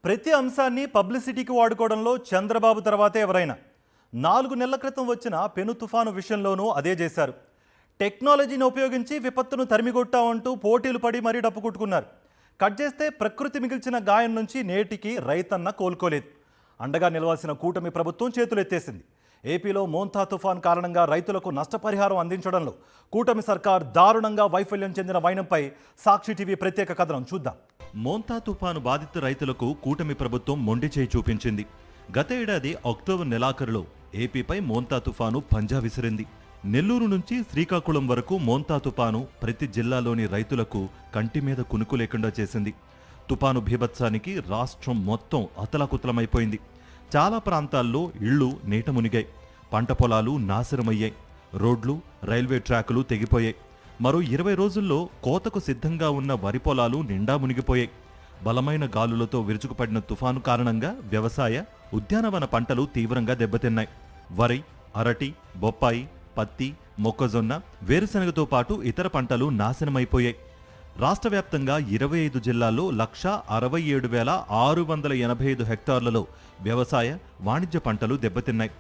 ప్రతి అంశాన్ని పబ్లిసిటీకి వాడుకోవడంలో చంద్రబాబు తర్వాతే ఎవరైనా 4 నెలల క్రితం వచ్చిన పెను తుఫాను విషయంలోనూ అదే చేశారు. టెక్నాలజీని ఉపయోగించి విపత్తును తరిమికొట్టామంటూ పోటీలు పడి మరీ డప్పు కొట్టుకున్నారు. కట్ చేస్తే ప్రకృతి మిగిల్చిన గాయం నుంచి నేటికి రైతన్న కోలుకోలేదు. అండగా నిలవాల్సిన కూటమి ప్రభుత్వం చేతులెత్తేసింది. ఏపీలో మోంతా తుఫాన్ కారణంగా రైతులకు నష్టపరిహారం అందించడంలో కూటమి సర్కార్ దారుణంగా వైఫల్యం చెందిన వైనంపై సాక్షి టీవీ ప్రత్యేక కథనం చూద్దాం. మోంతా తుఫాను బాధిత రైతులకు కూటమి ప్రభుత్వం మొండి చేయి చూపించింది. గత ఏడాది అక్టోబర్ నెలాఖరులో ఏపీపై మోంతా తుఫాను పంజా విసిరింది. నెల్లూరు నుంచి శ్రీకాకుళం వరకు మోంతా తుఫాను ప్రతి జిల్లాలోని రైతులకు కంటి మీద కునుకు లేకుండా చేసింది. తుఫాను బీభత్సానికి రాష్ట్రం మొత్తం అతలాకుతలమైపోయింది. చాలా ప్రాంతాల్లో ఇళ్లు నీట మునిగాయి. పంట పొలాలు నాశనమయ్యాయి. రోడ్లు, రైల్వే ట్రాకులు తెగిపోయాయి. మరో 20 రోజుల్లో కోతకు సిద్ధంగా ఉన్న వరి పొలాలు నిండా మునిగిపోయాయి. బలమైన గాలులతో విరుచుకుపడిన తుఫాను కారణంగా వ్యవసాయ, ఉద్యానవన పంటలు తీవ్రంగా దెబ్బతిన్నాయి. వరి, అరటి, బొప్పాయి, పత్తి, మొక్కజొన్న, వేరుశనగతో పాటు ఇతర పంటలు నాశనమైపోయాయి. రాష్ట్ర వ్యాప్తంగా 25 జిల్లాల్లో 167,685 హెక్టార్లలో వ్యవసాయ, వాణిజ్య పంటలు దెబ్బతిన్నాయి.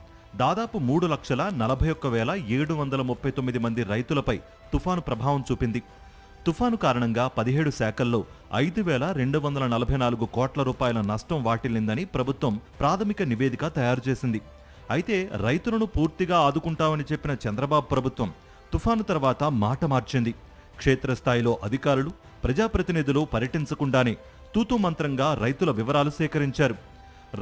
దాదాపు 3,41,739 మంది రైతులపై తుఫాను ప్రభావం చూపింది. తుఫాను కారణంగా 17 శాఖల్లో 5,244 కోట్ల రూపాయల నష్టం వాటిల్లిందని ప్రభుత్వం ప్రాథమిక నివేదిక తయారు చేసింది. అయితే రైతులను పూర్తిగా ఆదుకుంటామని చెప్పిన చంద్రబాబు ప్రభుత్వం తుఫాను తర్వాత మాట మార్చింది. క్షేత్రస్థాయిలో అధికారులు, ప్రజాప్రతినిధులు పర్యటించకుండానే తూతూ మంత్రంగా రైతుల వివరాలు సేకరించారు.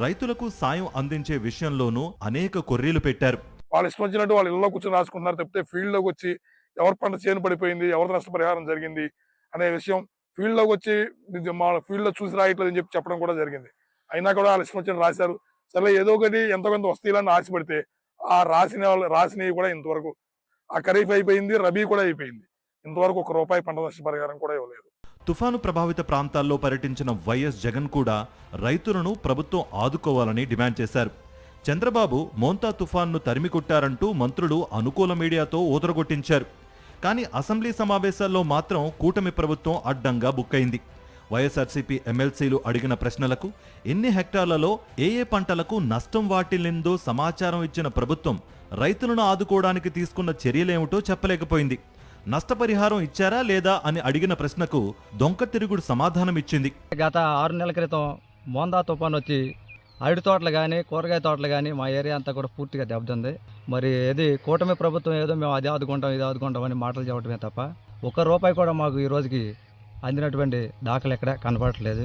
రైతులకు సాయం అందించే విషయంలోనూ అనేక కొర్రీలు పెట్టారు. వాళ్ళు ఇష్టం వచ్చినట్టు వాళ్ళు ఇళ్ళలో కూర్చొని రాసుకుంటున్నారు తప్పితే ఫీల్డ్ లోకి వచ్చి ఎవరి పంట చేను పడిపోయింది, ఎవరి నష్టపరిహారం జరిగింది అనే విషయం ఫీల్డ్ లోకి వచ్చి మా ఫీల్డ్ లో చూసి రాయట్లేదని చెప్పడం కూడా జరిగింది. అయినా కూడా వాళ్ళు ఇష్టం వచ్చిన రాశారు. సరే ఏదో ఒకటి ఎంతో కొంత వస్తాయిలని ఆశపడితే ఆ రాసినవి కూడా ఇంతవరకు ఆ ఖరీఫ్ అయిపోయింది, రబీ కూడా అయిపోయింది. ఇంతవరకు ₹1 పంట నష్టపరిహారం కూడా ఇవ్వలేదు. తుఫాను ప్రభావిత ప్రాంతాల్లో పర్యటించిన వైఎస్ జగన్ కూడా రైతులను ప్రభుత్వం ఆదుకోవాలని డిమాండ్ చేశారు. చంద్రబాబు మోంతా తుఫాన్ను తరిమికొట్టారంటూ మంత్రులు అనుకూల మీడియాతో ఊదరగొట్టించారు. కానీ అసెంబ్లీ సమావేశాల్లో మాత్రం కూటమి ప్రభుత్వం అడ్డంగా బుక్కైంది. వైఎస్ఆర్సీపీ ఎమ్మెల్సీలు అడిగిన ప్రశ్నలకు ఎన్ని హెక్టార్లలో ఏ పంటలకు నష్టం వాటిల్లిందో సమాచారం ఇచ్చిన ప్రభుత్వం రైతులను ఆదుకోవడానికి తీసుకున్న చర్యలేమిటో చెప్పలేకపోయింది. నష్టపరిహారం ఇచ్చారా లేదా అని అడిగిన ప్రశ్నకు దొంక తిరుగుడు సమాధానం ఇచ్చింది. గత 6 నెలల క్రితం మోందా తుఫాన్ వచ్చి అరటి తోటలు కానీ, కూరగాయ తోటలు కానీ మా ఏరియా అంతా కూడా పూర్తిగా దెబ్బతింది. మరి ఇది కూటమి ప్రభుత్వం ఏదో మేము అది ఆదుకుంటాం, ఇది ఆదుకుంటాం అని మాటలు చెప్పడమే తప్ప ₹1 కూడా మాకు ఈ రోజుకి అందినటువంటి దాఖలు ఎక్కడ కనపడట్లేదు.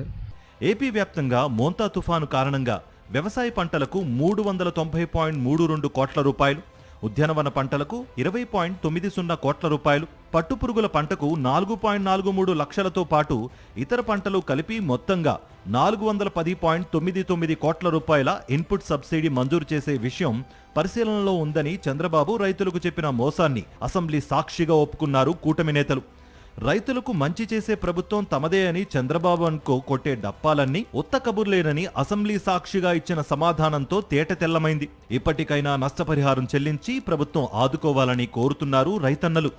ఏపీ వ్యాప్తంగా మోంతా తుఫాను కారణంగా వ్యవసాయ పంటలకు 390.32 కోట్ల రూపాయలు, ఉద్యానవన పంటలకు 20.90 కోట్ల రూపాయలు, పట్టుపురుగుల పంటకు 4.43 లక్షలతో పాటు ఇతర పంటలు కలిపి మొత్తంగా 410.99 కోట్ల రూపాయల ఇన్పుట్ సబ్సిడీ మంజూరు చేసే విషయం పరిశీలనలో ఉందని చంద్రబాబు రైతులకు చెప్పిన మోసాన్ని అసెంబ్లీ సాక్షిగా ఒప్పుకున్నారు కూటమి నేతలు. రైతులకు మంచి చేసే ప్రభుత్వం తమదే అని చంద్రబాబు అనుకో కొట్టే డప్పాలన్నీ ఉత్త కబుర్లేనని అసెంబ్లీ సాక్షిగా ఇచ్చిన సమాధానంతో తేట తెల్లమైంది. ఇప్పటికైనా నష్టపరిహారం చెల్లించి ప్రభుత్వం ఆదుకోవాలని కోరుతున్నారు రైతన్నలు.